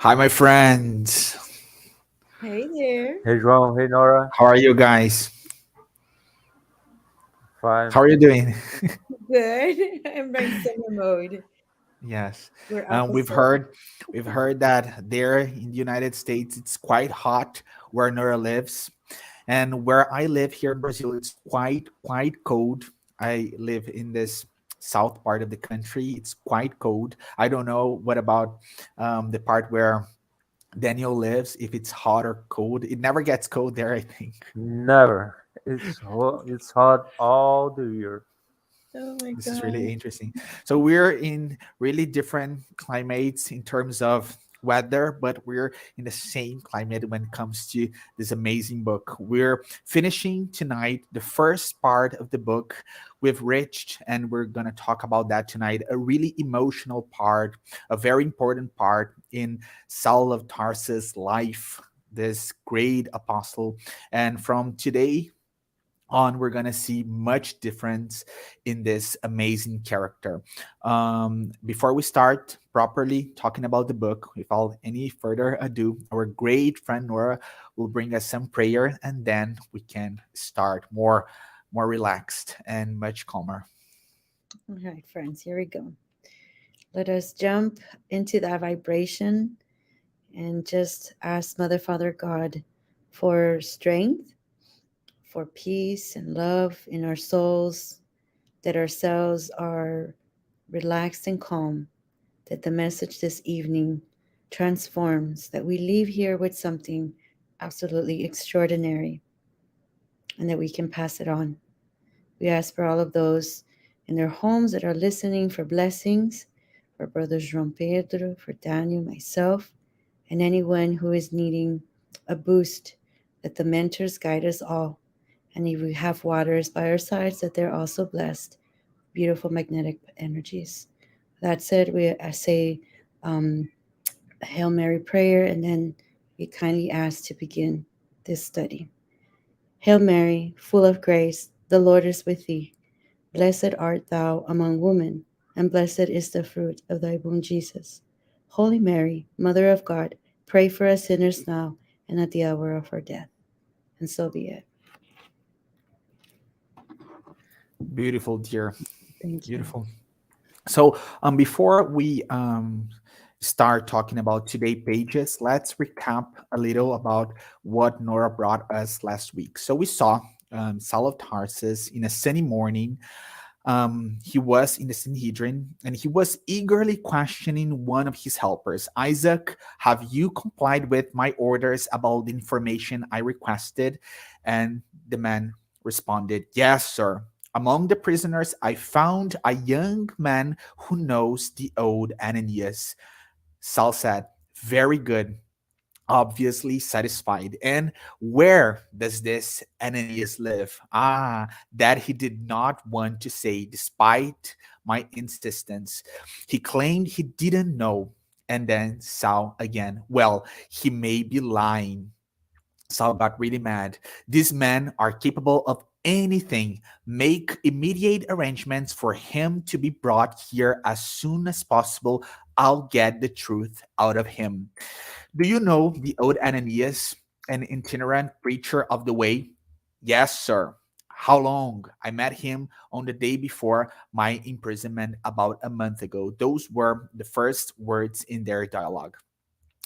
Hi, my friends. Hey there. Hey João, hey Norah, How are you guys? fine. How are you doing? Good. I'm in summer mode. Yes, We're um, we've opposite. heard we've heard that there in the United States it's quite hot where Nora lives, and where I live here in Brazil it's quite cold. I live in this south part of the country. It's quite cold. I don't know what about the part where Daniel lives. If it's hot or cold, it never gets cold there. I think. Never. It's hot all the year. Oh my This is really God. interesting. So we're in really different climates in terms of weather, but we're in the same climate when it comes to this amazing book. We're finishing tonight the first part of the book. We've reached, and we're going to talk about that tonight, a really emotional part, a very important part in Saul of Tarsus' life, this great apostle. And from today, on we're gonna see much difference in this amazing character. Before we start properly talking about the book, without any further ado, our great friend Nora will bring us some prayer, and then we can start more relaxed and much calmer. All right, friends, here we go. Let us jump into that vibration and just ask Mother, Father, God for strength, for peace and love in our souls, that our cells are relaxed and calm, that the message this evening transforms, that we leave here with something absolutely extraordinary and that we can pass it on. We ask for all of those in their homes that are listening for blessings, for brothers João Pedro, for Daniel, myself, and anyone who is needing a boost, that the mentors guide us all. And if we have waters by our sides, that they're also blessed. Beautiful magnetic energies. That said, I say um, a Hail Mary prayer, and then we kindly ask to begin this study. Hail Mary, full of grace, the Lord is with thee. Blessed art thou among women, and blessed is the fruit of thy womb, Jesus. Holy Mary, Mother of God, pray for us sinners now and at the hour of our death. And so be it. Beautiful, dear. Thank you. Beautiful. So before we start talking about today pages, let's recap a little about what Nora brought us last week. So we saw Saul of Tarsus in a sunny morning. He was in the Sanhedrin and he was eagerly questioning one of his helpers. Isaac, have you complied with my orders about the information I requested? And the man responded, yes, sir. Among the prisoners, I found a young man who knows the old Ananias. Saul said, very good, obviously satisfied. And where does this Ananias live? That he did not want to say, despite my insistence. He claimed he didn't know. And then Saul again. Well, he may be lying. Saul got really mad. These men are capable of anything. Make immediate arrangements for him to be brought here as soon as possible. I'll get the truth out of him. Do you know the old Ananias, an itinerant preacher of the way? Yes, sir. How long? I met him on the day before my imprisonment about a month ago. Those were the first words in their dialogue.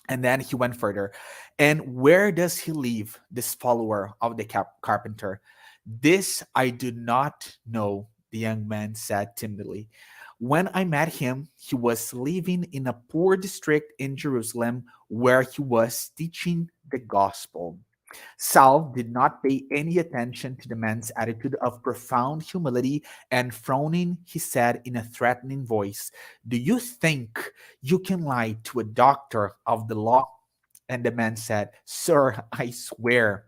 And then he went further. And where does he live, this follower of the carpenter? This I do not know, the young man said timidly. When I met him, he was living in a poor district in Jerusalem where he was teaching the gospel. Saul did not pay any attention to the man's attitude of profound humility, and frowning, he said in a threatening voice, do you think you can lie to a doctor of the law? And the man said, sir, I swear.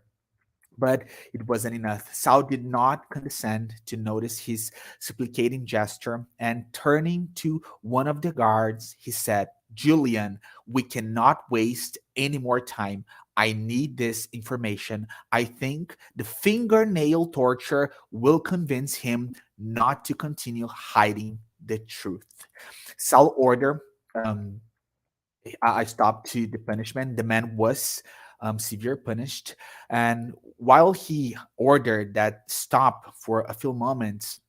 But it wasn't enough. Saul did not condescend to notice his supplicating gesture, and turning to one of the guards, he said, Julian, we cannot waste any more time. I need this information. I think the fingernail torture will convince him not to continue hiding the truth. Saul ordered um, I stopped to the punishment. The man was severe punished, and while he ordered that stop for a few moments,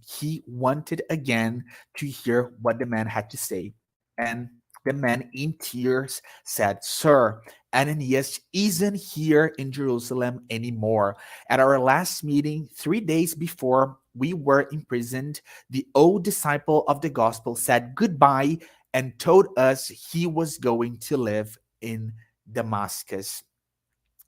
he wanted again to hear what the man had to say. And the man, in tears, said, "Sir, Ananias isn't here in Jerusalem anymore. At our last meeting, 3 days before we were imprisoned, the old disciple of the gospel said goodbye and told us he was going to live in Damascus."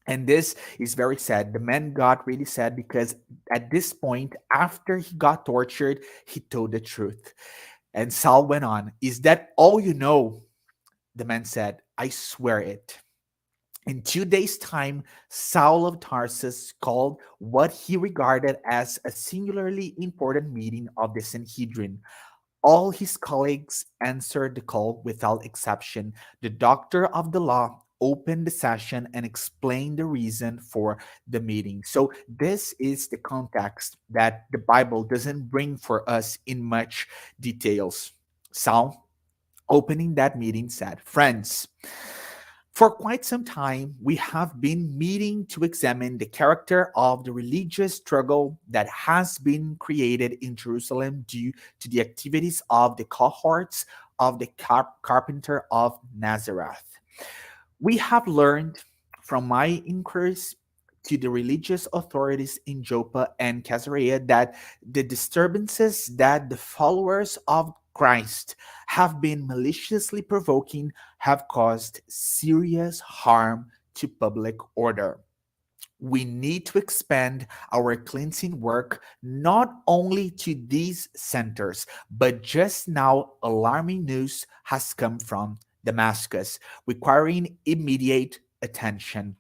And this is very sad. The man got really sad because at this point, after he got tortured, he told the truth. And Saul went on, "Is that all you know?" The man said, "I swear it." In 2 days' time, Saul of Tarsus called what he regarded as a singularly important meeting of the Sanhedrin. All his colleagues answered the call without exception. The doctor of the law opened the session and explained the reason for the meeting. So, this is the context that the Bible doesn't bring for us in much details. Saul, opening that meeting, said, "Friends, for quite some time, we have been meeting to examine the character of the religious struggle that has been created in Jerusalem due to the activities of the cohorts of the carpenter of Nazareth. We have learned from my inquiries to the religious authorities in Joppa and Caesarea that the disturbances that the followers of Christ have been maliciously provoking have caused serious harm to public order. We need to expand our cleansing work not only to these centers, but just now alarming news has come from Damascus, requiring immediate attention.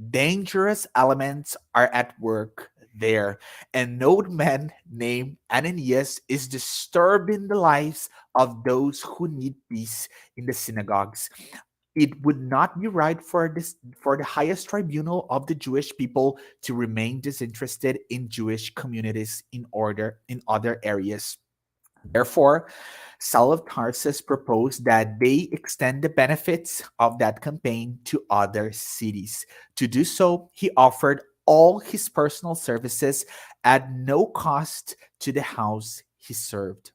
Dangerous elements are at work there, and an old man named Ananias is disturbing the lives of those who need peace in the synagogues. It would not be right for the highest tribunal of the Jewish people to remain disinterested in Jewish communities in other areas. Therefore, Saul of Tarsus proposed that they extend the benefits of that campaign to other cities. To do so, he offered all his personal services at no cost to the house he served.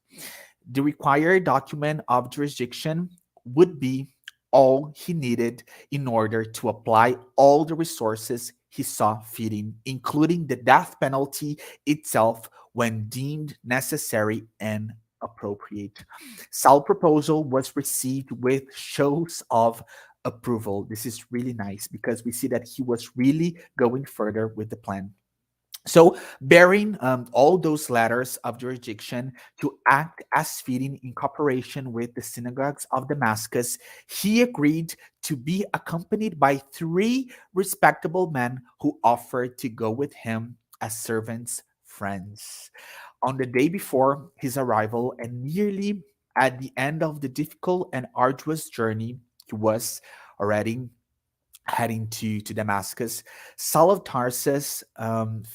The required document of jurisdiction would be all he needed in order to apply all the resources he saw fitting, including the death penalty itself when deemed necessary and appropriate. Saul's proposal was received with shows of approval. This is really nice because we see that he was really going further with the plan. So, bearing all those letters of jurisdiction to act as fitting in cooperation with the synagogues of Damascus, he agreed to be accompanied by three respectable men who offered to go with him as servants' friends. On the day before his arrival, and nearly at the end of the difficult and arduous journey, he was already heading to Damascus. Saul of Tarsus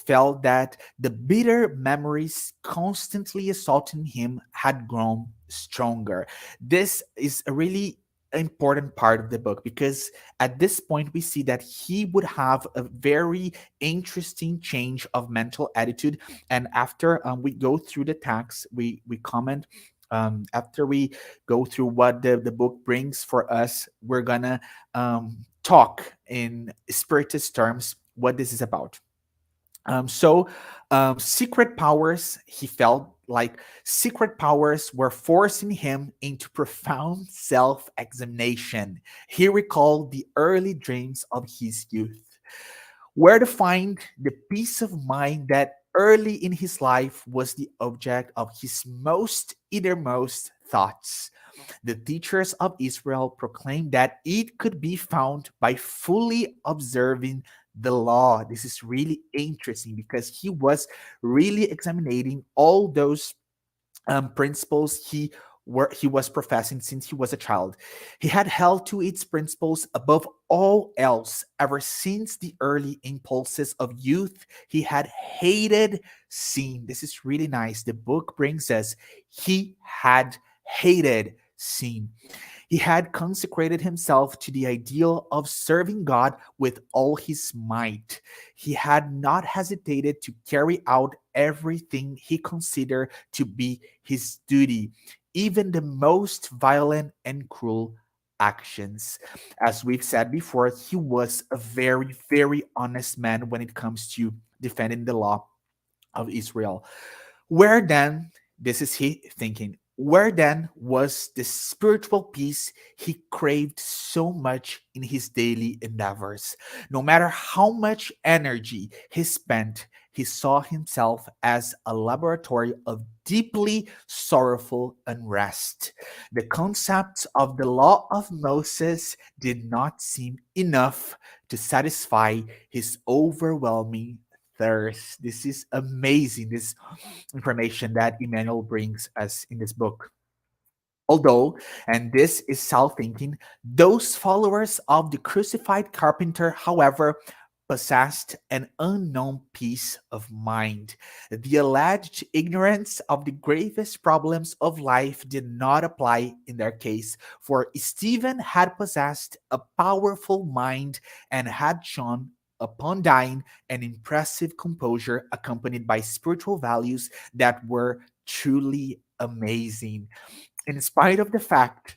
felt that the bitter memories constantly assaulting him had grown stronger. This is a really important part of the book because at this point we see that he would have a very interesting change of mental attitude. And after we go through the text, we comment. After we go through what the book brings for us, we're gonna talk in spiritist terms what this is about. Secret powers, he felt like secret powers were forcing him into profound self examination. He recalled the early dreams of his youth, where to find the peace of mind that early in his life was the object of his most innermost thoughts. The teachers of Israel proclaimed that it could be found by fully observing the law. This is really interesting because he was really examining all those principles he was professing since he was a child. He had held to its principles above all else ever since the early impulses of youth. He had hated sin. This is really nice. The book brings us he had hated sin. He had consecrated himself to the ideal of serving God with all his might. He had not hesitated to carry out everything he considered to be his duty, even the most violent and cruel actions. As we've said before, he was a very, very honest man when it comes to defending the law of Israel. Where then, this is he thinking, where then was the spiritual peace he craved so much in his daily endeavors? No matter how much energy he spent, he saw himself as a laboratory of deeply sorrowful unrest. The concepts of the law of Moses did not seem enough to satisfy his overwhelming thirst. This is amazing. This information that Emmanuel brings us in this book. Although, and this is self thinking, those followers of the crucified carpenter, however, possessed an unknown peace of mind. The alleged ignorance of the gravest problems of life did not apply in their case, for Stephen had possessed a powerful mind and had shown, upon dying, an impressive composure accompanied by spiritual values that were truly amazing. In spite of the fact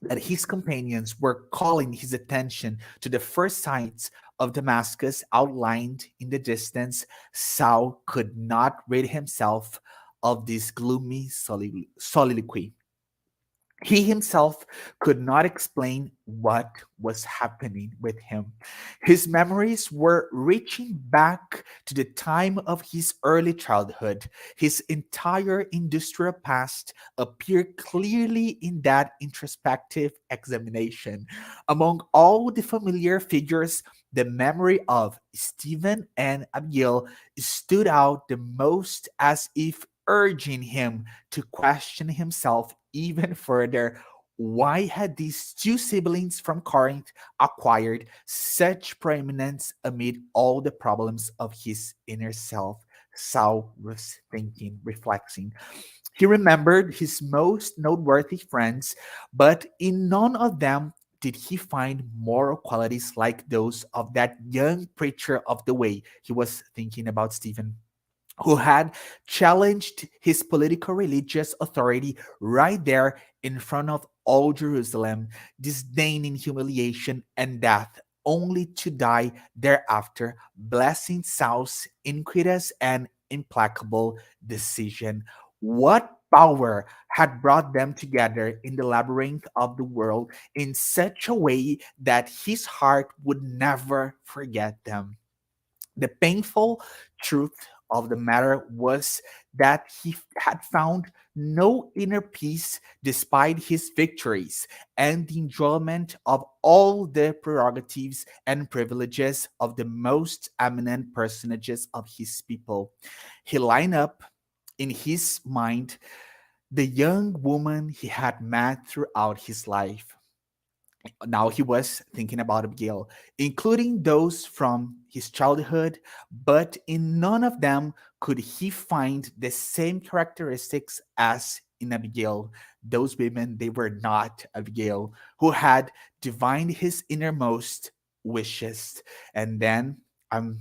that his companions were calling his attention to the first sights of Damascus outlined in the distance, Saul could not rid himself of this gloomy soliloquy. He himself could not explain what was happening with him. His memories were reaching back to the time of his early childhood. His entire industrial past appeared clearly in that introspective examination. Among all the familiar figures, the memory of Stephen and Abigail stood out the most, as if urging him to question himself even further. Why had these two siblings from Corinth acquired such preeminence amid all the problems of his inner self? Saul was thinking, reflecting. He remembered his most noteworthy friends, but in none of them did he find moral qualities like those of that young preacher of the way. He was thinking about Stephen, who had challenged his political religious authority right there in front of all Jerusalem, disdaining humiliation and death, only to die thereafter, blessing Saul's iniquitous and implacable decision. What power had brought them together in the labyrinth of the world in such a way that his heart would never forget them? The painful truth of the matter was that he had found no inner peace despite his victories and the enjoyment of all the prerogatives and privileges of the most eminent personages of his people. He lined up in his mind the young woman he had met throughout his life. Now he was thinking about Abigail, including those from his childhood, but in none of them could he find the same characteristics as in Abigail. Those women, they were not Abigail, who had divined his innermost wishes. And then I'm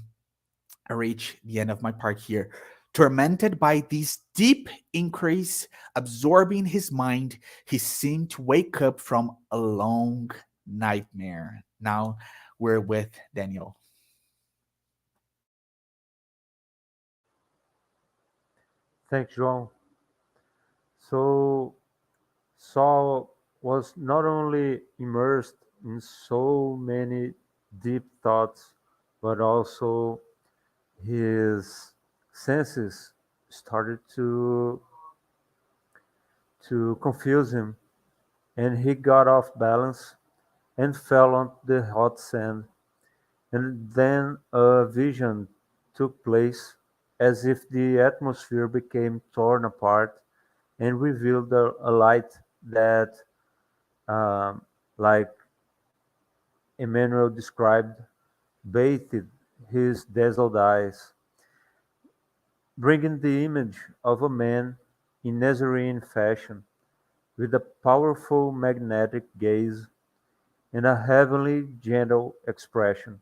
I reach the end of my part here. Tormented by these deep inquiries absorbing his mind, he seemed to wake up from a long nightmare. Now we're with Daniel. Thanks, João. So Saul was not only immersed in so many deep thoughts, but also his senses started to confuse him, and he got off balance and fell on the hot sand. And then a vision took place, as if the atmosphere became torn apart and revealed a light that, um, like Emmanuel described, bathed his dazzled eyes, bringing the image of a man in Nazarene fashion, with a powerful magnetic gaze and a heavenly gentle expression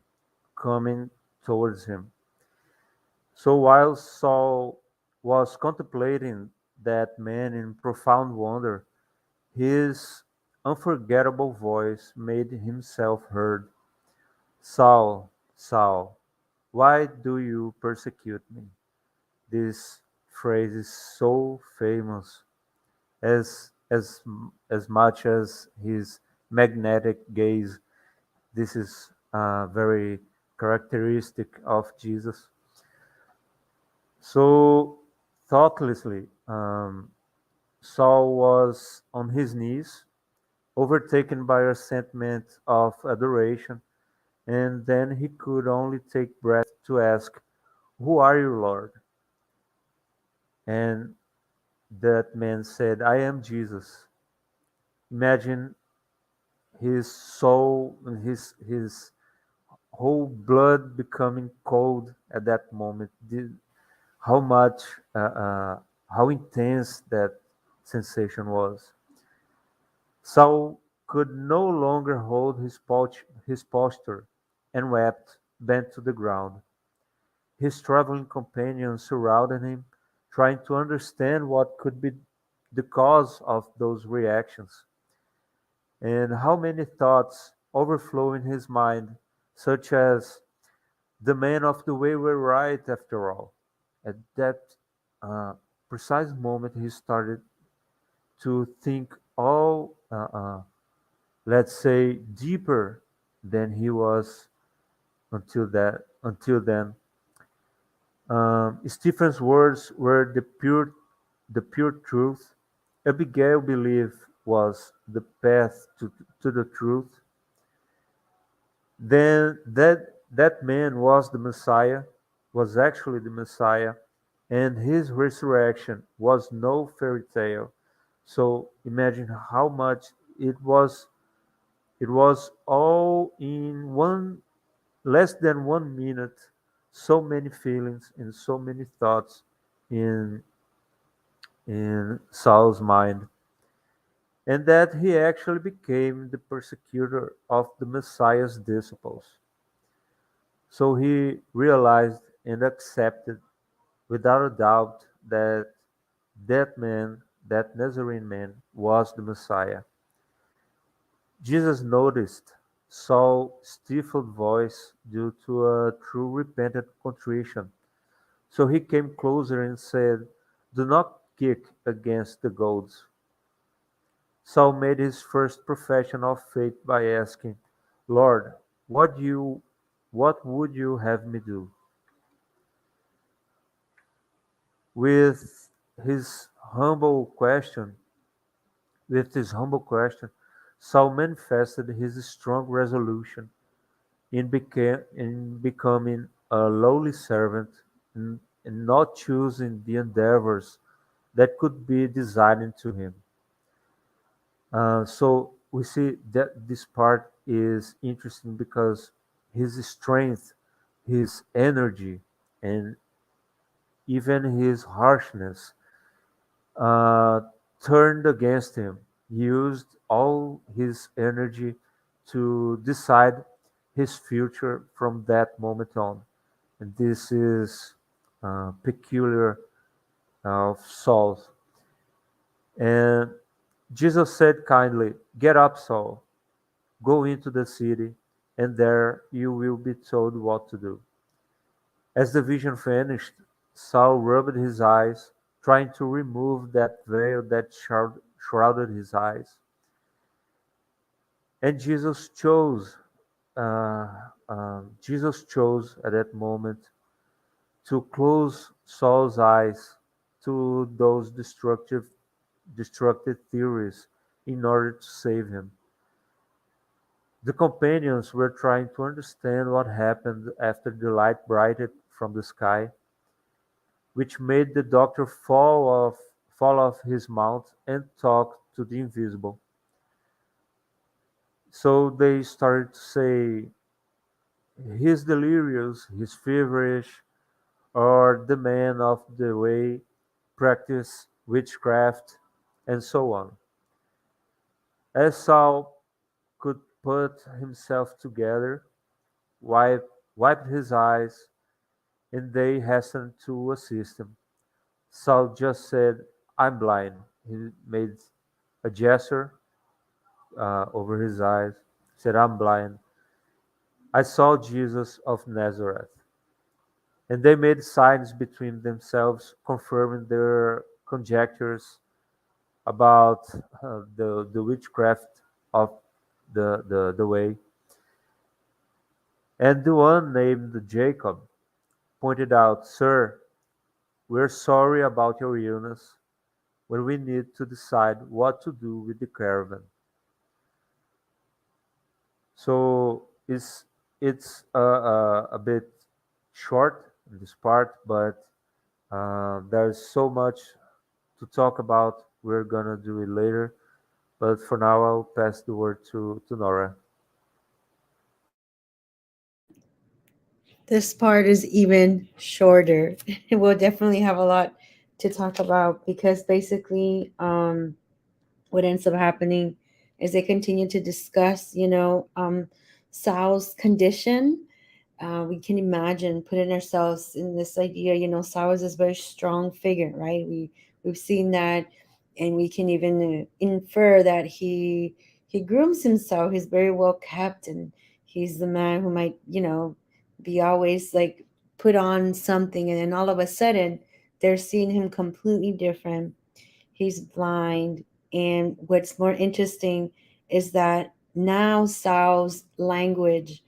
coming towards him. So while Saul was contemplating that man in profound wonder, his unforgettable voice made himself heard. Saul, Saul, why do you persecute me? This phrase is so famous as much as his magnetic gaze. This is very characteristic of Jesus. So thoughtlessly, Saul was on his knees, overtaken by a sentiment of adoration, and then he could only take breath to ask, "Who are you, Lord?" And that man said, "I am Jesus." Imagine his soul and his whole blood becoming cold at that moment. How much, how intense that sensation was. Saul could no longer hold his posture and wept, bent to the ground. His traveling companions surrounded him, trying to understand what could be the cause of those reactions, and how many thoughts overflow in his mind, such as, the men of the way were right after all. At that uh, precise moment, he started to think all, let's say, deeper than he was until then. Stephen's words were the pure truth. Abigail believed was the path to the truth. Then that man was the Messiah, was actually the Messiah, and his resurrection was no fairy tale. So imagine how much it was. It was all in one less than 1 minute. So many feelings and so many thoughts in Saul's mind, and that he actually became the persecutor of the Messiah's disciples. So he realized and accepted without a doubt that that man, that Nazarene man, was the Messiah. Jesus noticed Saul's stifled voice due to a true repentant contrition. So he came closer and said, "Do not kick against the goads." Saul made his first profession of faith by asking, "Lord, what you what would you have me do?" With his humble question, with this humble question, Saul manifested his strong resolution in becoming a lowly servant and not choosing the endeavors that could be designed to him. So we see that this part is interesting because his strength, his energy, and even his harshness uh, turned against him. He used all his energy to decide his future from that moment on. And this is peculiar of Saul. And Jesus said kindly, "Get up, Saul, go into the city, and there you will be told what to do." As the vision finished, Saul rubbed his eyes, trying to remove that veil that shrouded his eyes. And Jesus chose at that moment to close Saul's eyes to those destructive theories in order to save him. The companions were trying to understand what happened after the light brightened from the sky, which made the doctor fall off his mount and talk to the invisible. So they started to say, "He's delirious, he's feverish, or the man of the way practice witchcraft," and so on. As Saul could put himself together, wiped his eyes, and they hastened to assist him. Saul just said, I'm blind. He made a gesture over his eyes, said, I'm blind. I saw Jesus of Nazareth. And they made signs between themselves, confirming their conjectures about the witchcraft of the way. And the one named Jacob pointed out, Sir, we're sorry about your illness when we need to decide what to do with the caravan. So it's a bit short in this part, but there's so much to talk about. We're gonna do it later, but for now, I'll pass the word to Nora. This part is even shorter. We'll definitely have a lot to talk about because basically, what ends up happening is they continue to discuss, Sal's condition. We can imagine putting ourselves in this idea. Saul is this very strong figure, right? We've seen that, and we can even infer that he grooms himself. He's very well kept, and he's the man who might, be always like put on something, and then all of a sudden they're seeing him completely different. He's blind, and what's more interesting is that now Saul's language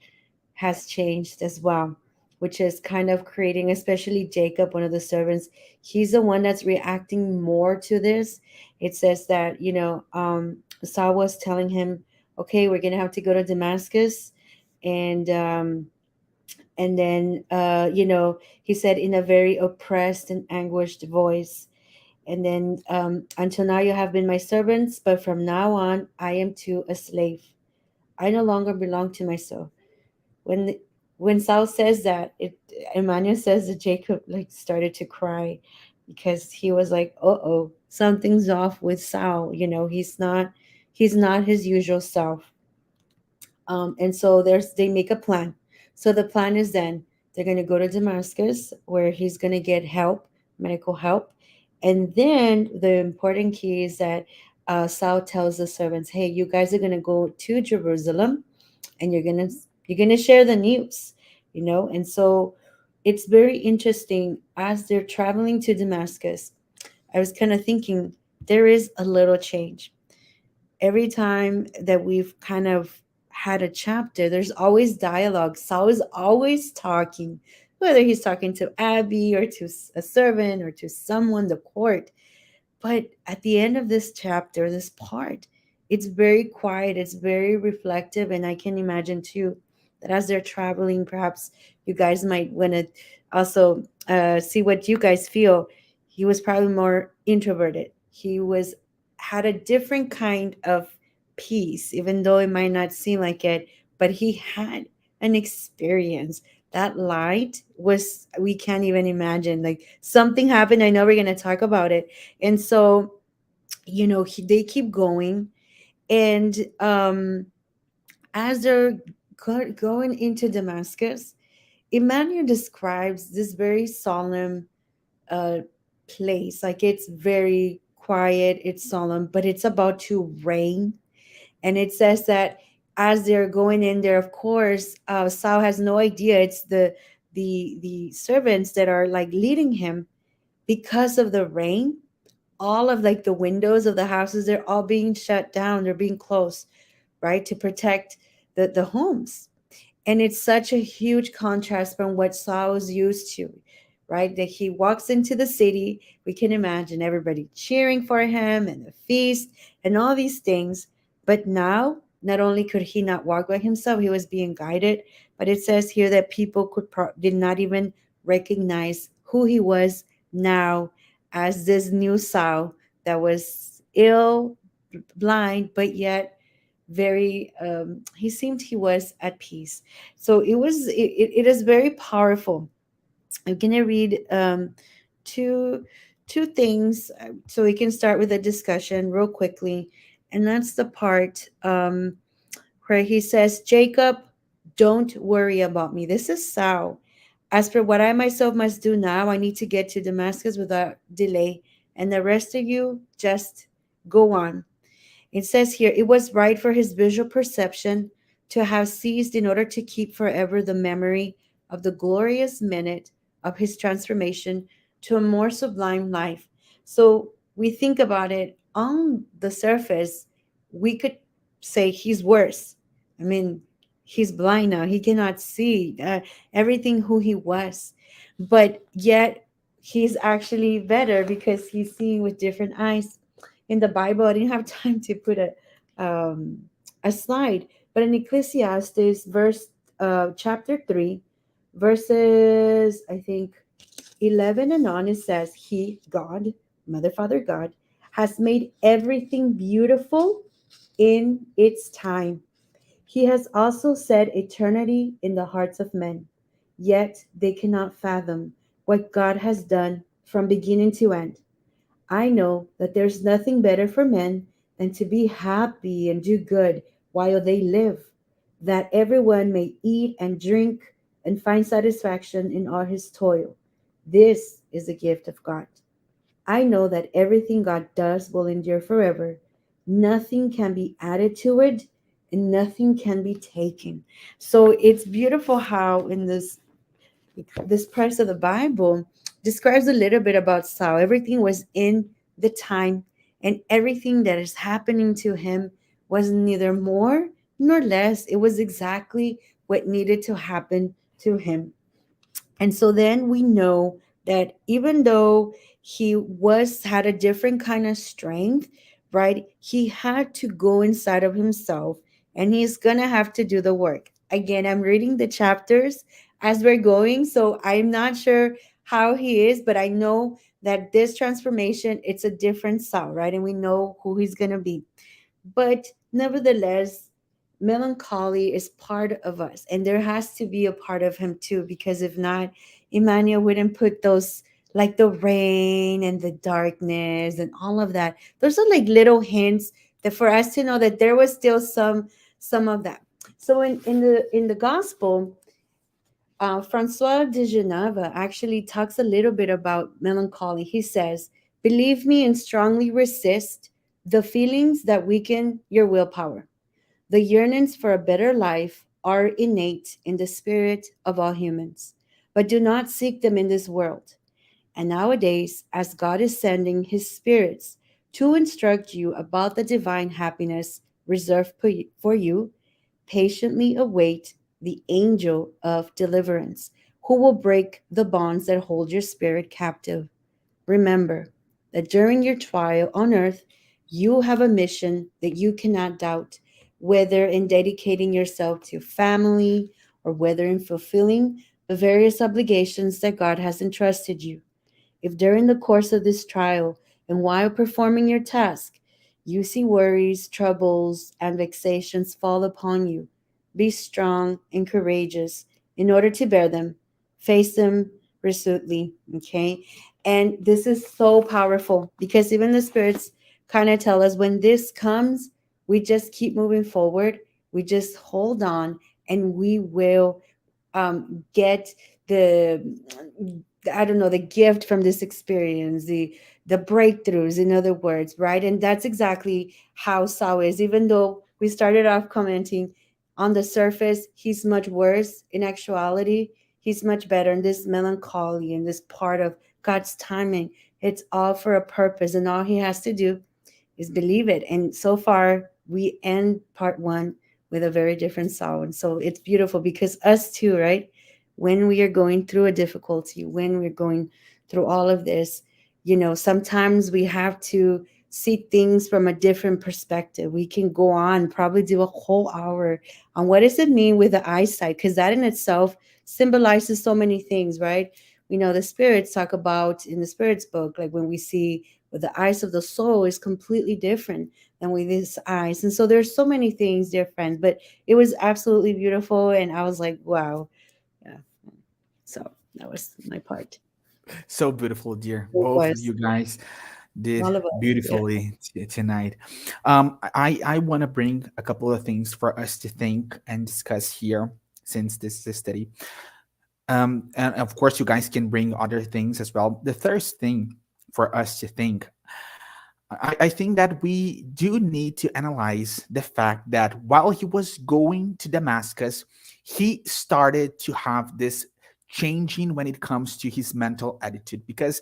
has changed as well, which is kind of creating, especially Jacob, one of the servants. He's the one that's reacting more to this. It says that, Saul was telling him, okay, we're going to have to go to Damascus. And then, he said in a very oppressed and anguished voice, and then, until now you have been my servants, but from now on I am too a slave. I no longer belong to myself. when when Saul says that, it Emmanuel says that Jacob like started to cry because he was like, oh, something's off with Saul. He's not his usual self. And so they make a plan. So the plan is then they're going to go to Damascus where he's going to get help, medical help. And then the important key is that Saul tells the servants, hey, you guys are going to go to Jerusalem, and you're gonna share the news. And so it's very interesting as they're traveling to Damascus. I was kind of thinking there is a little change every time that we've kind of had a chapter. There's always dialogue. Saul is always talking, whether he's talking to Abby or to a servant or to someone, the court. But at the end of this chapter, this part, it's very quiet, it's very reflective. And I can imagine too that as they're traveling, perhaps you guys might want to also see what you guys feel. He was probably more introverted. He had a different kind of peace, even though it might not seem like it, but he had an experience. That light was, we can't even imagine. Like something happened. I know we're going to talk about it. And so, they keep going. And as they're going into Damascus, Emmanuel describes this very solemn uh, place. Like it's very quiet, it's solemn, but it's about to rain. And it says that as they're going in there, of course, Saul has no idea it's the servants that are like leading him because of the rain. All of like the windows of the houses, they're all being shut down, they're being closed, right, to protect the homes. And it's such a huge contrast from what Saul was used to, right? That he walks into the city, we can imagine everybody cheering for him and the feast and all these things. But now, not only could he not walk by himself, he was being guided. But it says here that people did not even recognize who he was now as this new Saul that was ill, blind, but yet very he seemed he was at peace. So it is very powerful. I'm gonna read two things, so we can start with a discussion real quickly. And that's the part where he says, Jacob, don't worry about me. This is Saul. As for what I myself must do now, I need to get to Damascus without delay. And the rest of you, just go on. It says here, it was right for his visual perception to have ceased in order to keep forever the memory of the glorious minute of his transformation to a more sublime life. So we think about it on the surface, we could say he's worse. I mean, he's blind now, he cannot see everything who he was, but yet he's actually better because he's seeing with different eyes. In the Bible, I didn't have time to put a slide, but in Ecclesiastes, chapter 3, verses, I think, 11 and on, it says, He, God, Mother, Father, God, has made everything beautiful in its time. He has also set eternity in the hearts of men, yet they cannot fathom what God has done from beginning to end. I know that there's nothing better for men than to be happy and do good while they live, that everyone may eat and drink and find satisfaction in all his toil. This is a gift of God. I know that everything God does will endure forever. Nothing can be added to it and nothing can be taken. So it's beautiful how in this part of the Bible describes a little bit about Saul. Everything was in the time, and everything that is happening to him was neither more nor less. It was exactly what needed to happen to him. And so then we know that even though he was had a different kind of strength, right? He had to go inside of himself and he's going to have to do the work. Again, I'm reading the chapters as we're going, so I'm not sure how he is, but I know that this transformation it's a different Saul, right? And we know who he's going to be. But nevertheless, melancholy is part of us, and there has to be a part of him too, because if not, Emmanuel wouldn't put those like the rain and the darkness and all of that. Those are like little hints that for us to know that there was still some of that. So in the gospel, Francois de Geneva actually talks a little bit about melancholy. He says, believe me and strongly resist the feelings that weaken your willpower. The yearnings for a better life are innate in the spirit of all humans, but do not seek them in this world. And nowadays, as God is sending his spirits to instruct you about the divine happiness reserved for you, patiently await the angel of deliverance, who will break the bonds that hold your spirit captive. Remember that during your trial on earth, you have a mission that you cannot doubt, whether in dedicating yourself to family or whether in fulfilling the various obligations that God has entrusted you. If during the course of this trial and while performing your task, you see worries, troubles, and vexations fall upon you, be strong and courageous in order to bear them. Face them resolutely, okay? And this is so powerful because even the spirits kind of tell us when this comes, we just keep moving forward, we just hold on, and we will get the I don't know, the gift from this experience, the breakthroughs, in other words, right? And that's exactly how Saul is. Even though we started off commenting on the surface, he's much worse. In actuality, he's much better. And this melancholy and this part of God's timing, it's all for a purpose, and all he has to do is believe it. And so far, we end part one with a very different sound. So it's beautiful because us too, right? When we are going through a difficulty, when we're going through all of this, sometimes we have to see things from a different perspective. We can go on, probably do a whole hour on what does it mean with the eyesight, because that in itself symbolizes so many things, right? We know the spirits talk about in the spirits book, like when we see with the eyes of the soul is completely different than with these eyes. And so there's so many things, dear friends, but it was absolutely beautiful. And I was like, wow. Yeah. So that was my part. So beautiful, dear. It Both of was. you guys. did All of us. Yeah. beautifully tonight. I want to bring a couple of things for us to think and discuss here since this is a study. And of course, you guys can bring other things as well. The first thing for us to think, I think that we do need to analyze the fact that while he was going to Damascus, he started to have this changing when it comes to his mental attitude. Because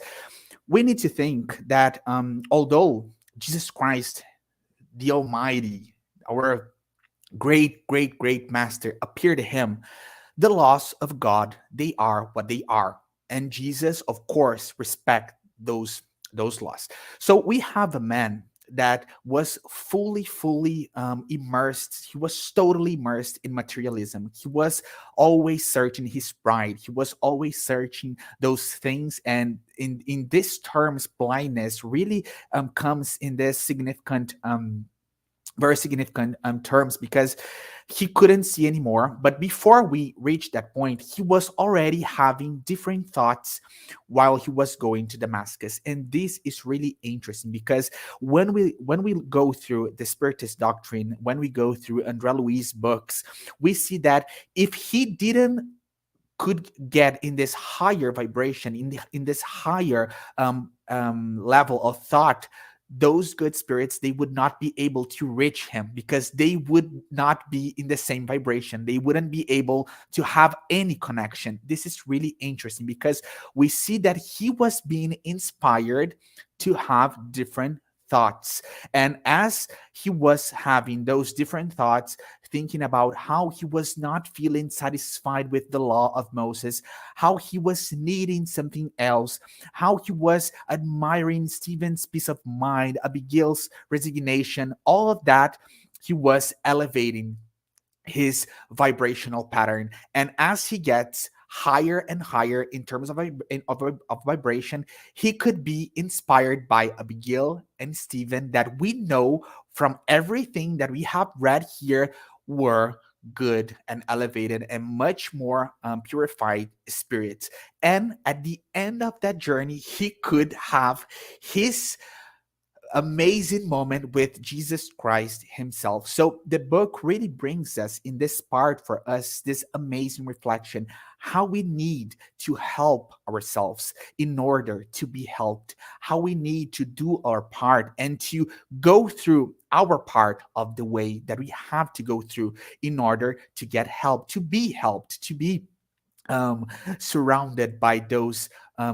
we need to think that although Jesus Christ, the Almighty, our great master, appeared to him, the laws of God, they are what they are. And Jesus, of course, respect those laws. So we have a man that was fully immersed. He was totally immersed in materialism. He was always searching his pride. He was always searching those things. And in this terms, blindness really comes in this significant very significant terms, because he couldn't see anymore. But before we reached that point, he was already having different thoughts while he was going to Damascus. And this is really interesting, because when we go through the Spiritist doctrine, when we go through André Louis' books, we see that if he didn't could get in this higher vibration, in this higher level of thought, those good spirits, they would not be able to reach him, because they would not be in the same vibration. They wouldn't be able to have any connection. This is really interesting, because we see that he was being inspired to have different thoughts. And as he was having those different thoughts, thinking about how he was not feeling satisfied with the law of Moses, how he was needing something else, how he was admiring Stephen's peace of mind, Abigail's resignation, all of that, he was elevating his vibrational pattern. And as he gets higher and higher in terms of, of vibration, he could be inspired by Abigail and Stephen, that we know from everything that we have read here were good and elevated and much more purified spirits. And at the end of that journey, he could have his amazing moment with Jesus Christ himself. So the book really brings us in this part for us this amazing reflection, how we need to help ourselves in order to be helped, how we need to do our part and to go through our part of the way that we have to go through in order to get help, to be helped, to be um, surrounded by those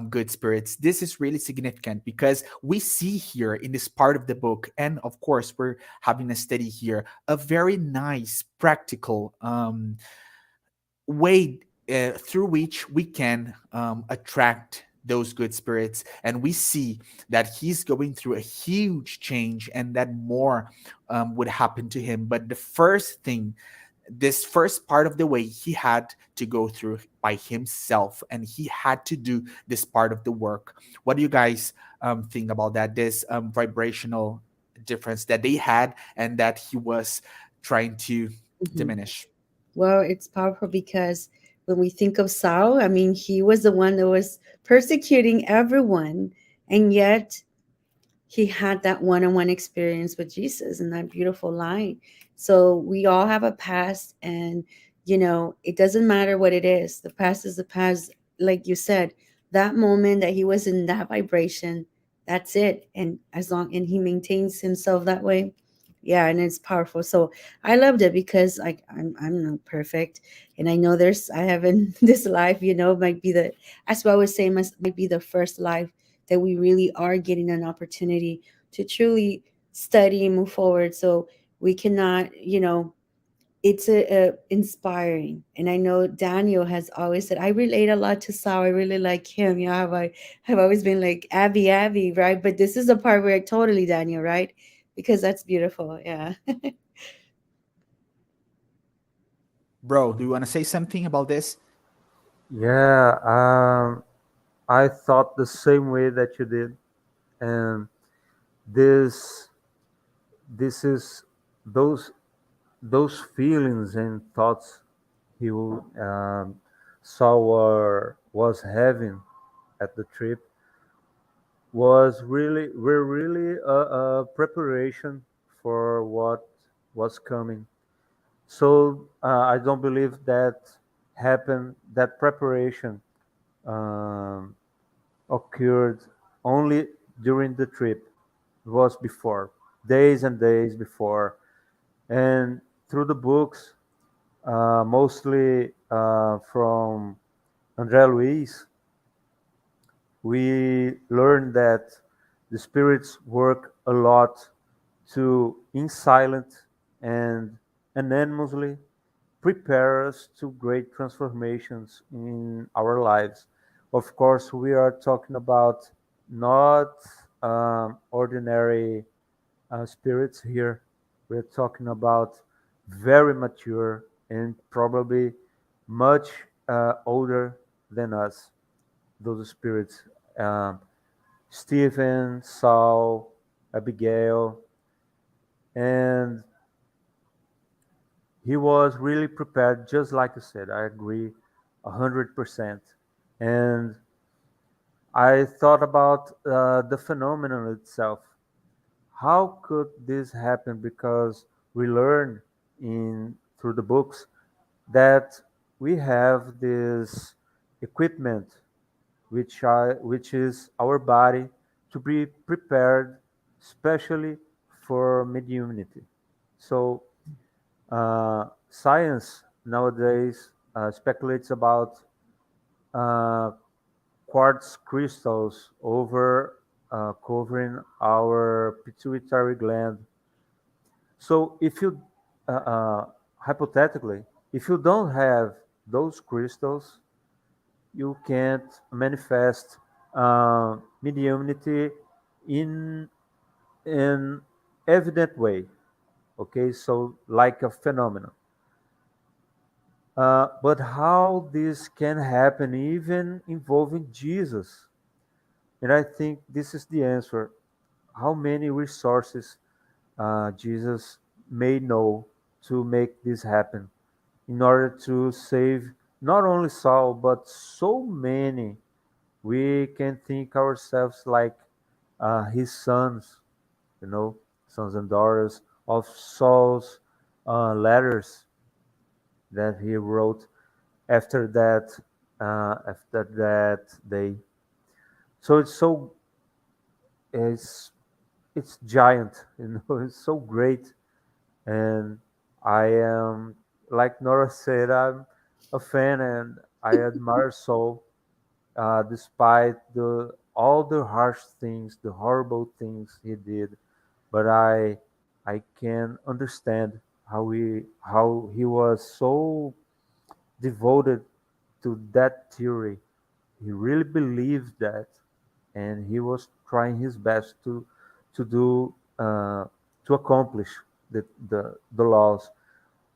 good spirits. This is really significant, because we see here in this part of the book, and of course, we're having a study here, a very nice, practical way through which we can attract those good spirits. And we see that he's going through a huge change, and that more would happen to him. But the first thing, this first part of the way, he had to go through by himself, and he had to do this part of the work. What do you guys think about that, this vibrational difference that they had and that he was trying to Mhm. diminish? Well, it's powerful because when we think of Saul, I mean, he was the one that was persecuting everyone, and yet he had that one-on-one experience with Jesus and that beautiful line. So we all have a past, and it doesn't matter what it is. The past is the past. Like you said, that moment that he was in that vibration, that's it. And as long and he maintains himself that way, yeah, and it's powerful. So I loved it because like I'm not perfect, and I know I haven't this life, might be the, as what I was saying, might be the first life that we really are getting an opportunity to truly study and move forward. So we cannot, it's a inspiring. And I know Daniel has always said, I relate a lot to Saul. I really like him. Have always been like Abby, right? But this is the part where totally Daniel, right? Because that's beautiful. Yeah. Bro, do you want to say something about this? Yeah, I thought the same way that you did, and this this is those those feelings and thoughts he saw or was having at the trip. was really were really a preparation for what was coming. So I don't believe that happened. That preparation um, occurred only during the trip. It was before, days and days before, and through the books, mostly from André Luiz, we learned that the spirits work a lot to, in silent and anonymously, prepare us to great transformations in our lives. Of course, we are talking about not ordinary spirits here. We're talking about very mature and probably much older than us, those spirits. Um, Stephen, Saul, Abigail, and he was really prepared, just like you said. I agree 100%. And I thought about the phenomenon itself. How could this happen? Because we learn in through the books that we have this equipment, which is our body, to be prepared, especially for mediumnity. So science nowadays speculates about uh, quartz crystals over covering our pituitary gland. So if you, hypothetically, if you don't have those crystals, you can't manifest mediumnity in an evident way. Okay, so like a phenomenon. But how this can happen, even involving Jesus? And I think this is the answer. How many resources Jesus may know to make this happen in order to save not only Saul, but so many. We can think ourselves like his sons, sons and daughters of Saul's letters that he wrote after that day. So it's it's giant, it's so great, and I am, like Nora said, I'm a fan and I admire Saul, despite the all the harsh things, the horrible things he did. But I can understand how he was so devoted to that theory. He really believed that, and he was trying his best to do to accomplish the laws.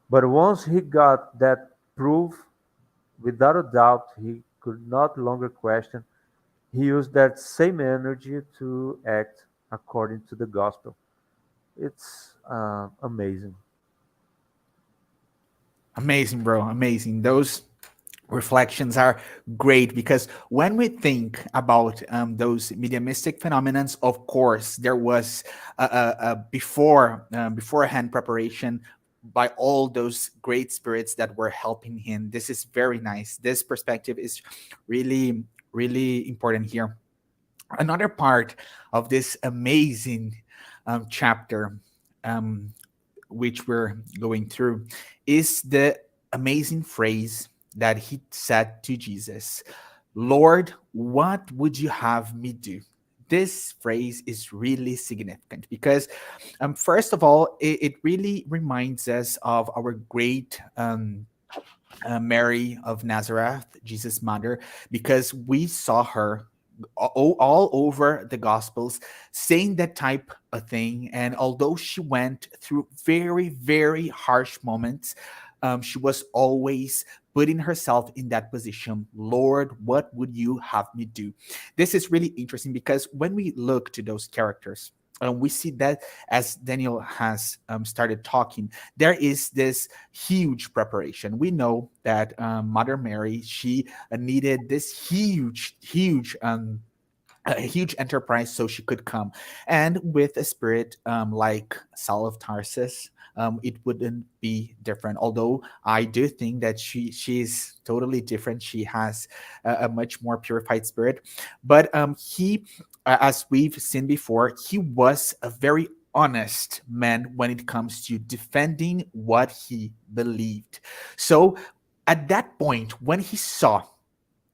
But once he got that proof, without a doubt, he could not longer question. He used that same energy to act according to the gospel. It's amazing. Amazing, bro. Amazing. Those reflections are great because when we think about those mediumistic phenomenons, of course, there was a beforehand preparation by all those great spirits that were helping him. This is very nice. This perspective is really, really important here. Another part of this amazing chapter, um, which we're going through, is the amazing phrase that he said to Jesus: Lord, what would you have me do? This phrase is really significant because, first of all, it really reminds us of our great Mary of Nazareth, Jesus' mother, because we saw her all over the Gospels saying that type of thing. And although she went through very, very harsh moments, she was always putting herself in that position. Lord, what would you have me do? This is really interesting because when we look to those characters, we see that as Daniel has started talking, there is this huge preparation. We know that Mother Mary, she needed this huge a huge enterprise so she could come. And with a spirit like Saul of Tarsus, it wouldn't be different. Although I do think that she's totally different. She has a much more purified spirit. But as we've seen before, he was a very honest man when it comes to defending what he believed. So at that point, when he saw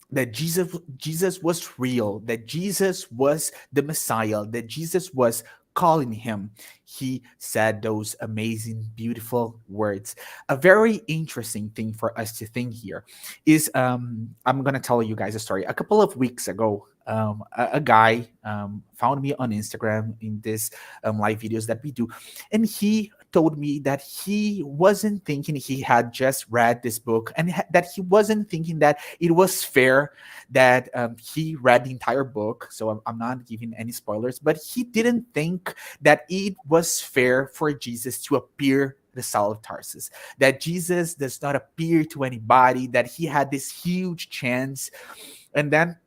that Jesus was real, that Jesus was the Messiah, that Jesus was calling him, he said those amazing, beautiful words. A very interesting thing for us to think here is I'm gonna tell you guys a story. A couple of weeks ago, a guy found me on Instagram in this live videos that we do, and he told me that he wasn't thinking he had just read this book, and that he wasn't thinking that it was fair that he read the entire book. So I'm not giving any spoilers, but he didn't think that it was fair for Jesus to appear the Saul of Tarsus, that Jesus does not appear to anybody, that he had this huge chance. And then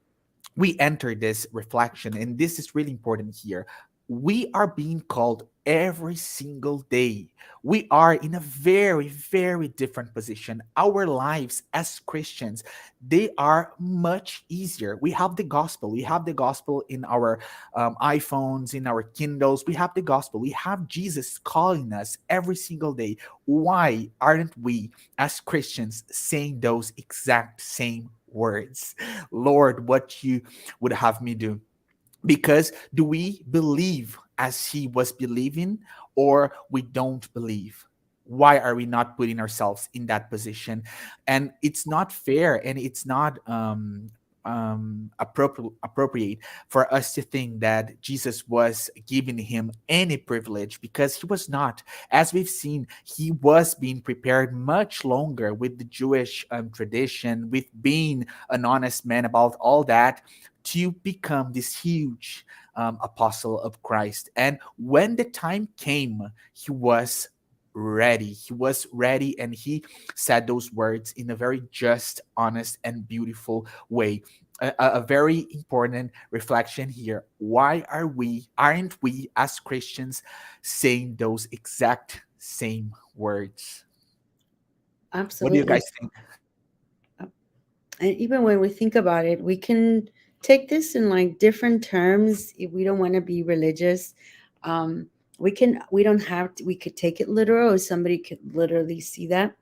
we enter this reflection, and this is really important here. We are being called every single day. We are in a very, very different position. Our lives as Christians, they are much easier. We have the gospel. We have the gospel in our iPhones, in our Kindles. We have the gospel. We have Jesus calling us every single day. Why aren't we as Christians saying those exact same words? Lord, what you would have me do? Because do we believe as he was believing, or we don't believe? Why are we not putting ourselves in that position? And it's not fair, and it's not appropriate for us to think that Jesus was giving him any privilege, because he was not. As we've seen, he was being prepared much longer with the Jewish tradition, with being an honest man about all that, to become this huge apostle of Christ. And when the time came, he was ready. He was ready, and he said those words in a very just, honest, and beautiful way. A very important reflection here. Why aren't we as Christians saying those exact same words? What do you Absolutely. guys think? And even when we think about it, we can take this in like different terms. If we don't want to be religious, um, we don't have to, we could take it literal, or somebody could literally see that.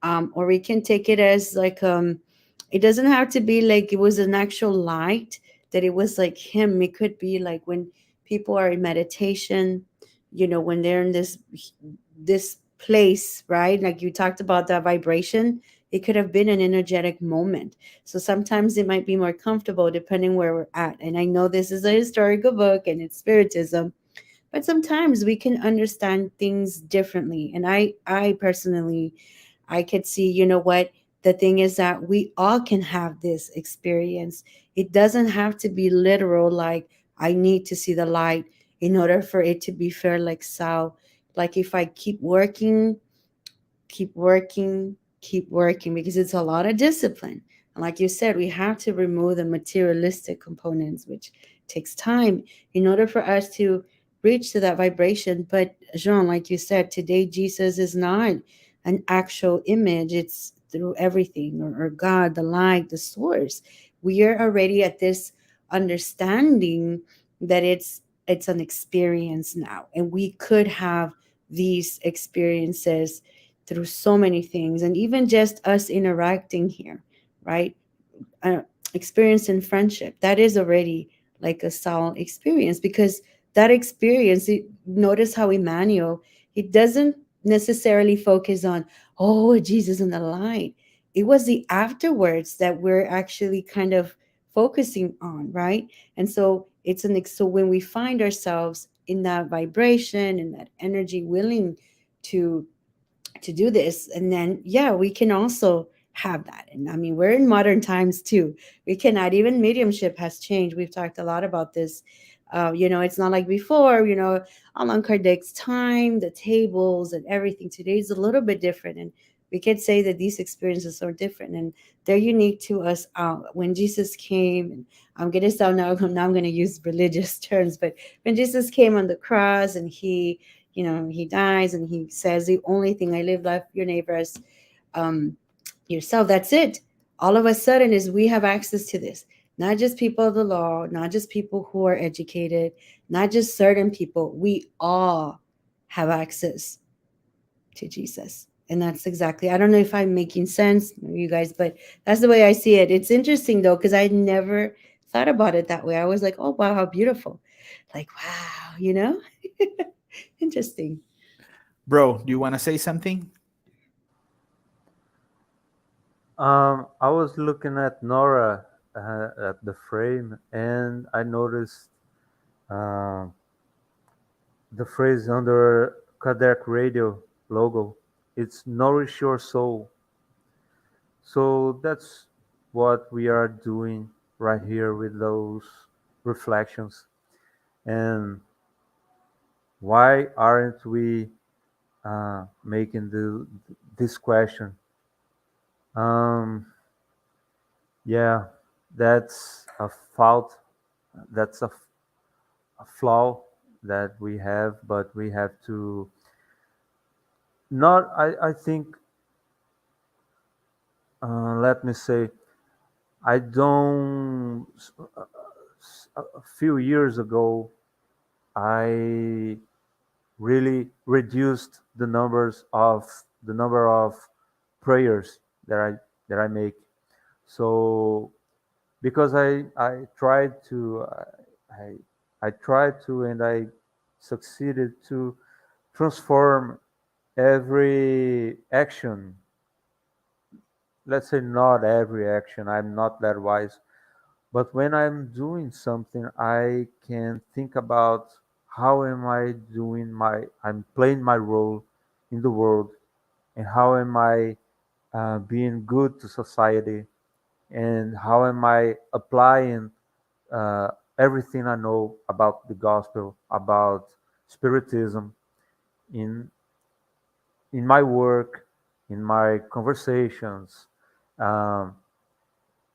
Or we can take it as like it doesn't have to be like it was an actual light, that it was like him. It could be like when people are in meditation, when they're in this place, right? Like you talked about that vibration, it could have been an energetic moment. So sometimes it might be more comfortable depending where we're at. And I know this is a historical book and it's spiritism, but sometimes we can understand things differently. And I personally, I could see, what the thing is, that we all can have this experience. It doesn't have to be literal, like I need to see the light in order for it to be fair, like Sal. Like if I keep working, keep working, because it's a lot of discipline. And like you said, we have to remove the materialistic components, which takes time in order for us to reach to that vibration. But Jean, like you said, today Jesus is not an actual image, it's through everything, or God, the light, the source. We are already at this understanding that it's an experience now, and we could have these experiences through so many things, and even just us interacting here, right? uh, Experience in friendship, that is already like a sound experience, because that experience, notice how Emmanuel, he doesn't necessarily focus on, oh, Jesus in the light. It was the afterwards that we're actually kind of focusing on, right? And so so when we find ourselves in that vibration and that energy, willing to do this, and then yeah, we can also have that. And I mean, we're in modern times too. We cannot, even mediumship has changed. We've talked a lot about this. It's not like before, Allan Kardec's time, the tables and everything. Today is a little bit different, and We could say that these experiences are different and they're unique to us. When Jesus came, and I'm gonna sound now I'm gonna use religious terms, but when Jesus came on the cross and he dies and he says, "The only thing I live, love your neighbor as um, yourself." That's it. All of a sudden, is we have access to this. Not just people of the law, not just people who are educated, not just certain people. We all have access to Jesus. And that's exactly, I don't know if I'm making sense, you guys, but that's the way I see it. It's interesting though, because I never thought about it that way. I was like, oh, wow, how beautiful. Like, wow. Interesting. Bro, do you want to say something? I was looking at Norah at the frame, and I noticed uh, the phrase under Kadak Radio logo. It's nourish your soul. So that's what we are doing right here with those reflections. And why aren't we making this question? Um, yeah, that's a fault. That's a flaw that we have, but we have to not. I think. Let me say. I don't. A few years ago, I really reduced the number of prayers that I make. So because I tried to I I tried to and I succeeded to transform every action. Let's say not every action. I'm not that wise, but when I'm doing something, I can think about how am I doing I'm playing my role in the world, and how am I being good to society, and how am I applying uh, everything I know about the gospel, about spiritism in my work, in my conversations. Um,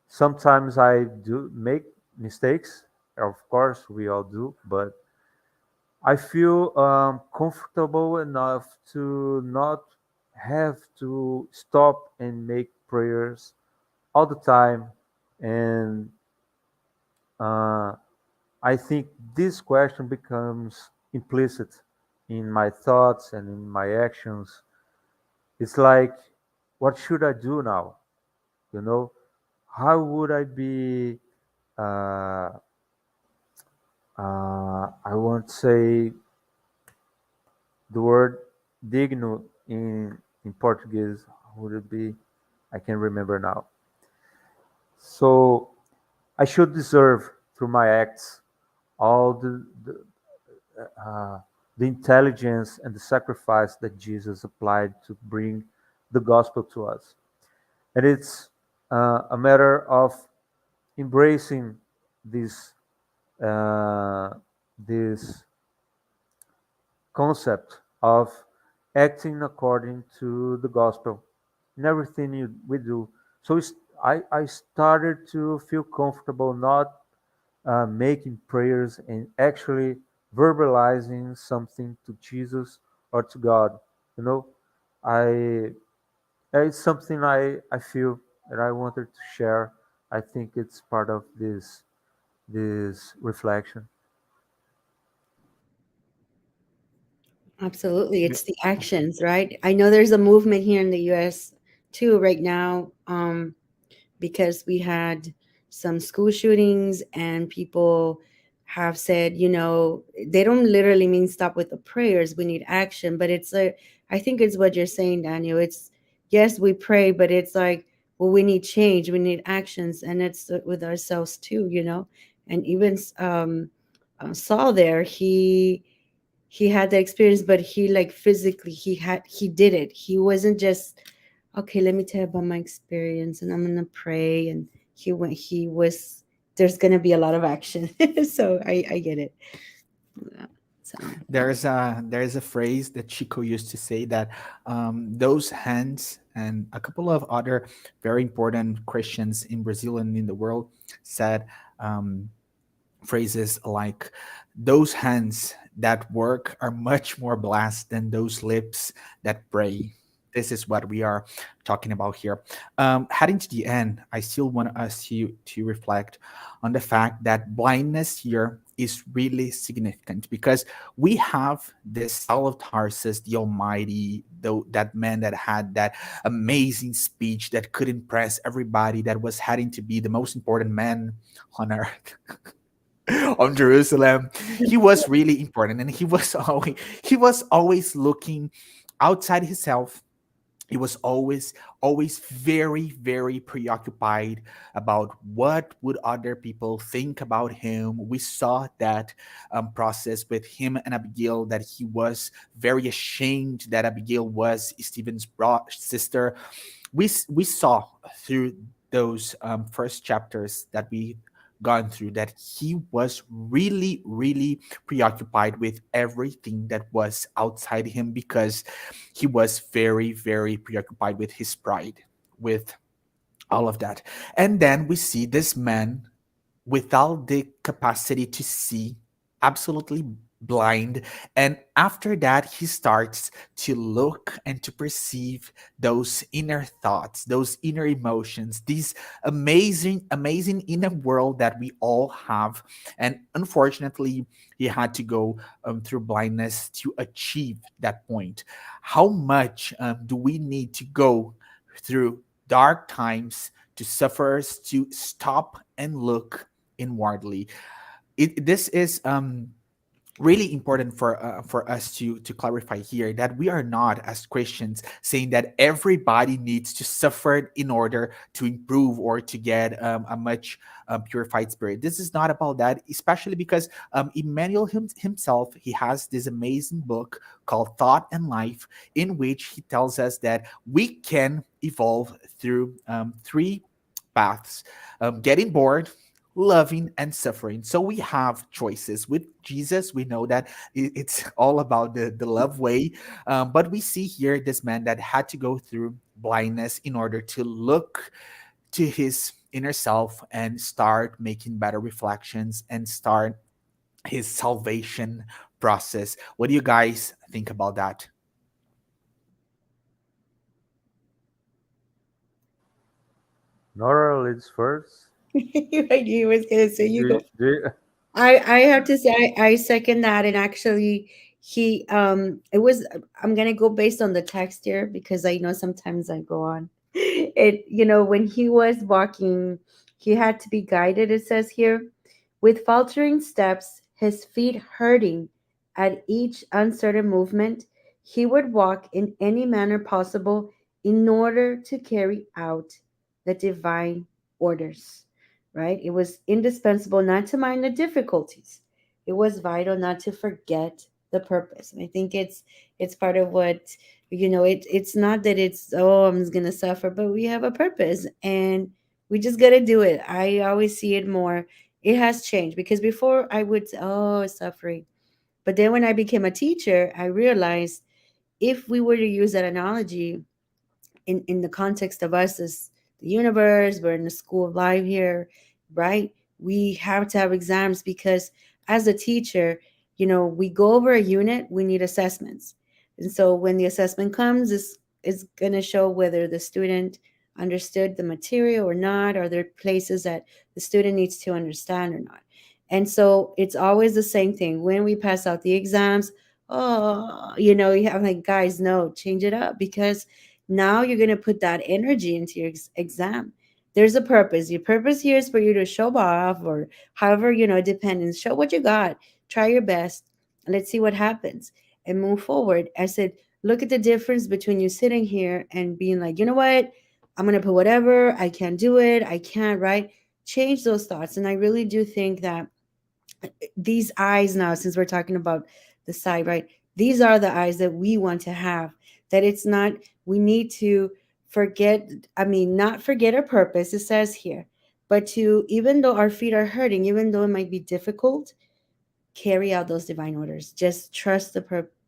Sometimes I do make mistakes. Of course, we all do, but I feel comfortable enough to not have to stop and make prayers all the time. And uh, I think this question becomes implicit in my thoughts and in my actions. It's like, what should I do now? You know, how would I be? Uh, I won't say the word digno in Portuguese. How would it be? I can remember now. So I should deserve through my acts all uh, the intelligence and the sacrifice that Jesus applied to bring the gospel to us. And it's a matter of embracing this uh, this concept of acting according to the gospel in everything we do. So I started to feel comfortable not making prayers and actually verbalizing something to Jesus or to God. You know, I it's something I feel that I wanted to share. I think it's part of this reflection. Absolutely. Yeah. It's the actions, right? I know there's a movement here in the US too right now. Because we had some school shootings and people have said, they don't literally mean stop with the prayers. We need action, but I think it's what you're saying, Daniel. It's, yes, we pray, but it's like, well, we need change, we need actions, and it's with ourselves too. And even Saul there, he had the experience, but he like physically he did it. He wasn't just, okay, let me tell you about my experience and I'm gonna pray. And he was, there's gonna be a lot of action. So I get it. Yeah. So There's a phrase that Chico used to say that those hands and a couple of other very important Christians in Brazil and in the world said um, phrases like, those hands that work are much more blessed than those lips that pray. This is what we are talking about here. Heading to the end, I still want us to reflect on the fact that blindness here is really significant because we have this Saul of Tarsus, the Almighty, though that man that had that amazing speech that could impress everybody, that was heading to be the most important man on earth. On Jerusalem. He was really important, and he was always looking outside himself. He was always very very preoccupied about what would other people think about him. We saw that process with him and Abigail, that he was very ashamed that Abigail was Stephen's sister. We saw through those first chapters that we gone through that he was really really preoccupied with everything that was outside him, because he was very very preoccupied with his pride, with all of that. And then we see this man without the capacity to see, absolutely blind. And after that, he starts to look and to perceive those inner thoughts, those inner emotions, these amazing inner world that we all have. And unfortunately, he had to go through blindness to achieve that point. How much do we need to go through dark times to suffer us to stop and look inwardly? This is really important for us to clarify here, that we are not as Christians saying that everybody needs to suffer in order to improve or to get a much purified spirit. This is not about that, especially because Emmanuel himself, he has this amazing book called Thought and Life, in which he tells us that we can evolve through three paths: getting bored, loving, and suffering. So we have choices. With Jesus, we know that it's all about the love way. But we see here this man that had to go through blindness in order to look to his inner self and start making better reflections and start his salvation process. What do you guys think about that? Nora leads first. I knew you was gonna say you go. Do I have to say I second that, and actually he it was, I'm gonna go based on the text here because I know sometimes I go on. It, when he was walking, he had to be guided, it says here, with faltering steps, his feet hurting at each uncertain movement, he would walk in any manner possible in order to carry out the divine orders, right? It was indispensable not to mind the difficulties. It was vital not to forget the purpose. And I think it's part of what, it's not that it's, oh, I'm just gonna suffer, but we have a purpose and we just gotta do it. I always see it more. It has changed because before I would say, oh, suffering. But then when I became a teacher, I realized if we were to use that analogy in the context of us as the universe, we're in the school of life here, right? We have to have exams because as a teacher, we go over a unit, we need assessments. And so when the assessment comes, is going to show whether the student understood the material or not. Are there places that the student needs to understand or not? And so it's always the same thing. When we pass out the exams, oh, you have like, guys, no, change it up because now you're going to put that energy into your exam. There's a purpose. Your purpose here is for you to show off or however, dependence. Show what you got. Try your best. And let's see what happens and move forward. I said, look at the difference between you sitting here and being like, you know what? I'm going to put whatever. I can't do it. I can't, right? Change those thoughts. And I really do think that these eyes now, since we're talking about the side, right? These are the eyes that we want to have. That it's not, we need to forget, I mean, not forget our purpose, it says here, but to, even though our feet are hurting, even though it might be difficult, carry out those divine orders. Just trust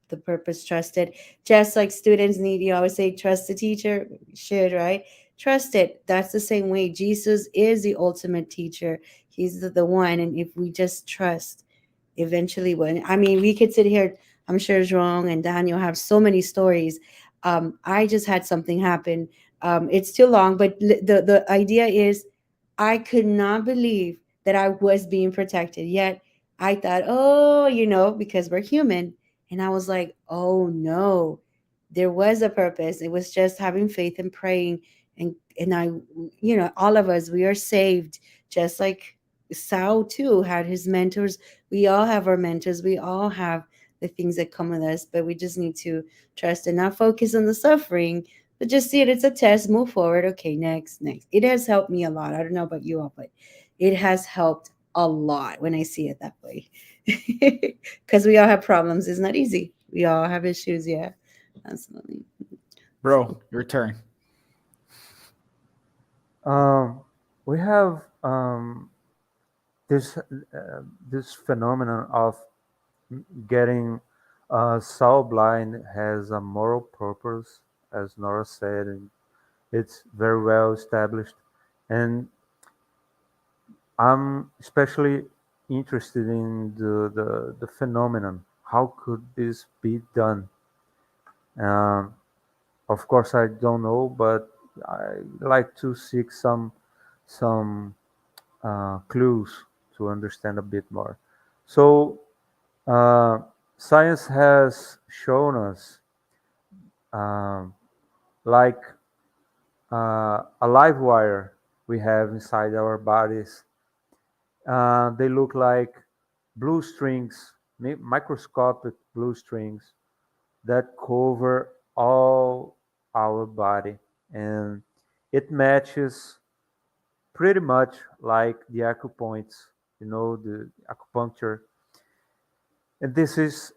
the purpose, trusted. Just like students need, you always say, trust the teacher, should, right? Trust it. That's the same way. Jesus is the ultimate teacher. He's the one. And if we just trust, eventually when, I mean, we could sit here, I'm sure João and Daniel have so many stories. I just had something happen. It's too long, but the idea is I could not believe that I was being protected. Yet I thought, oh, because we're human. And I was like, oh no, there was a purpose. It was just having faith and praying. And I, all of us, we are saved, just like Saul too had his mentors. We all have our mentors. We all have the things that come with us, but we just need to trust and not focus on the suffering, but just see it. It's a test. Move forward. Okay, next. It has helped me a lot. I don't know about you all, but it has helped a lot when I see it that way. Because we all have problems. It's not easy. We all have issues. Yeah, absolutely. Bro, your turn. Um, we have this this phenomenon of getting soul blind has a moral purpose, as Nora said, and it's very well established. And I'm especially interested in the phenomenon. How could this be done? Um, of course, I don't know, but I like to seek some clues to understand a bit more. So, uh, science has shown us, um, like a live wire we have inside our bodies. They look like blue strings, microscopic blue strings that cover all our body, and it matches pretty much like the acupoints, the acupuncture. And this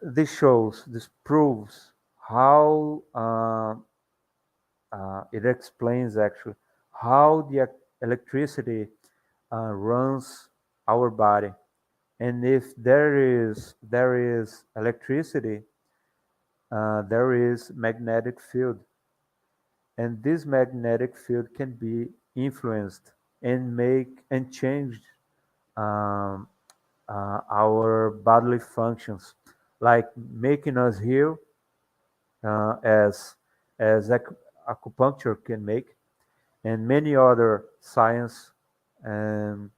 proves how it explains actually how the electricity runs our body. And if there is electricity, there is magnetic field, and this magnetic field can be influenced and make and change um, our bodily functions, like making us heal, as acupuncture can make, and many other science and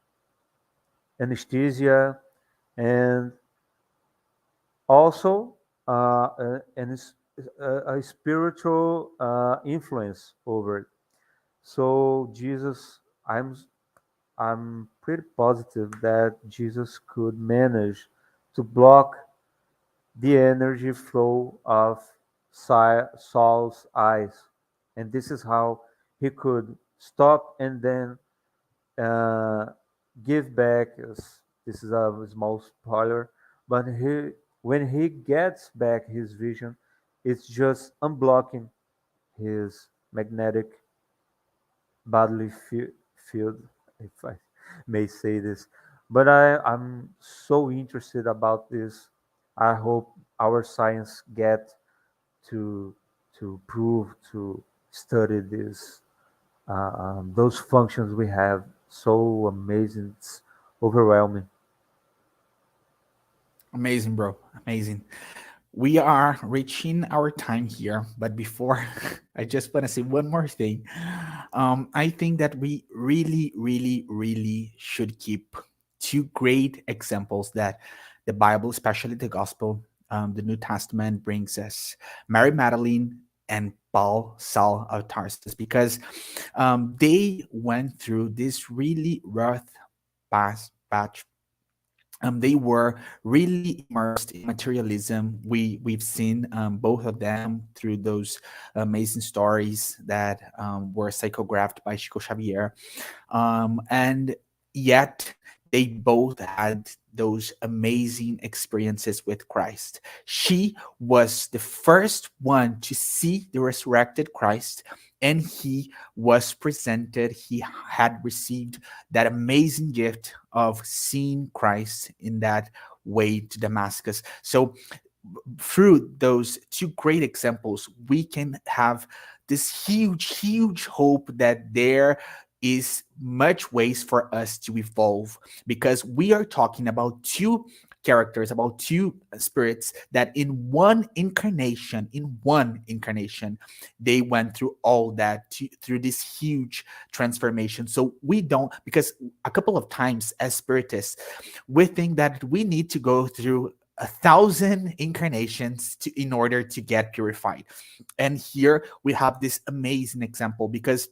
anesthesia, and also a spiritual influence over it. So Jesus, I'm pretty positive that Jesus could manage to block the energy flow of Saul's eyes, and this is how he could stop and then uh, give back. This is a small spoiler, but when he gets back his vision, it's just unblocking his magnetic bodily field, if I may say this. But I'm so interested about this. I hope our science get to prove to study this those functions we have. So amazing, it's overwhelming. Amazing, bro. Amazing. We are reaching our time here, but before I just want to say one more thing. I think that we really, really, really should keep two great examples that the Bible, especially the Gospel, the New Testament, brings us: Mary Magdalene and Paul, Saul of Tarsus, because they went through this really rough patch. They were really immersed in materialism. We've seen both of them through those amazing stories that were psychographed by Chico Xavier, and yet they both had those amazing experiences with Christ. She was the first one to see the resurrected Christ, and he was presented, he had received that amazing gift of seeing Christ in that way to Damascus. So through those two great examples, we can have this huge hope that there is much ways for us to evolve, because we are talking about two characters, about two spirits that in one incarnation they went through all that through this huge transformation. So we don't, because a couple of times as spiritists we think that we need to go through 1,000 incarnations in order to get purified. And here we have this amazing example, because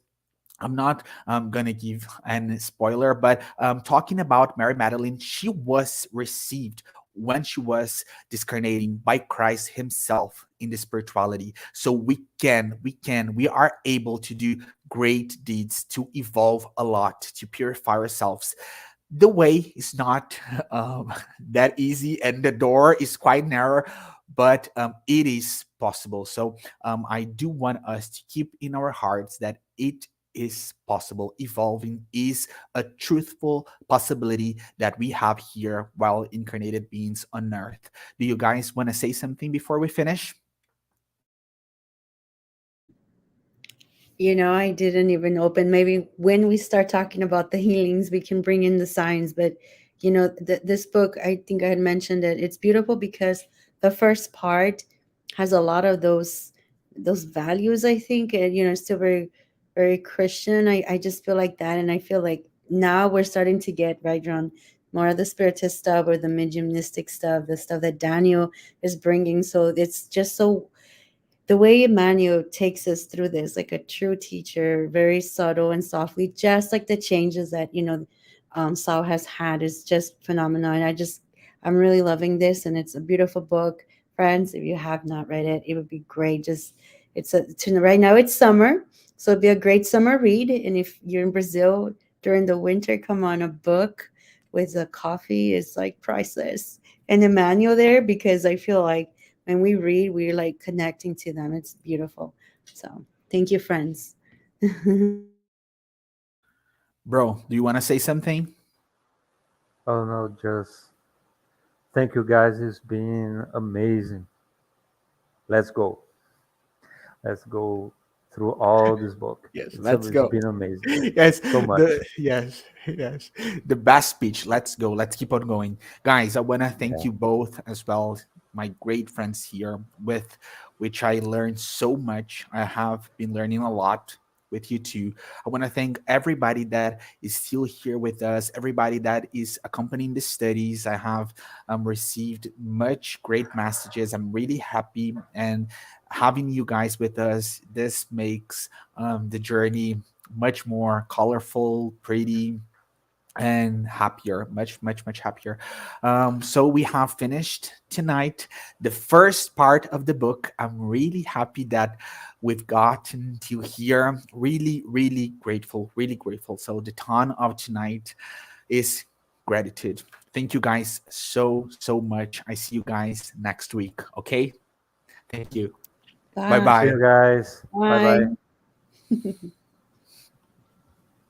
I'm not going to give an spoiler, but talking about Mary Magdalene, she was received when she was discarnating by Christ himself in the spirituality. So we are able to do great deeds, to evolve a lot, to purify ourselves. The way is not that easy, and the door is quite narrow, but it is possible. So I do want us to keep in our hearts that it is possible. Evolving is a truthful possibility that we have here while incarnated beings on earth. Do you guys want to say something before we finish? I didn't even open. Maybe when we start talking about the healings, we can bring in the signs. But this book, I think I had mentioned it. It's beautiful because the first part has a lot of those values. I think, and it's still very, very Christian. I just feel like that, and I feel like now we're starting to get right around more of the spiritist stuff or the mediumistic stuff, the stuff that Daniel is bringing. So it's just so the way Emmanuel takes us through this, like a true teacher, very subtle and softly, just like the changes that Saul has had, is just phenomenal. And I'm really loving this, and it's a beautiful book, friends. If you have not read it, it would be great. Just right now it's summer, so it'd be a great summer read. And if you're in Brazil during the winter, come on, a book with a coffee is like priceless. And Emmanuel there, because I feel like when we read, we're like connecting to them. It's beautiful. So thank you, friends. Bro, do you want to say something? Oh no, just thank you guys. It's been amazing. Let's go. Let's go through all this book. Yes, It's let's it's go. been amazing. Yes, So much. yes, the best speech. Let's go. Let's keep on going, guys. I want to thank Yeah. you both as well, my great friends here, with which I learned so much. I have been learning a lot with you too. I want to thank everybody that is still here with us, everybody that is accompanying the studies. I have received much great messages. I'm really happy, and having you guys with us, this makes the journey much more colorful, pretty, and happier, much happier. So we have finished tonight the first part of the book. I'm really happy that we've gotten to here. Really grateful. So the tone of tonight is gratitude. Thank you guys so much. I see you guys next week. Okay, thank you. Bye Bye. See bye. you guys. Bye bye. Bye.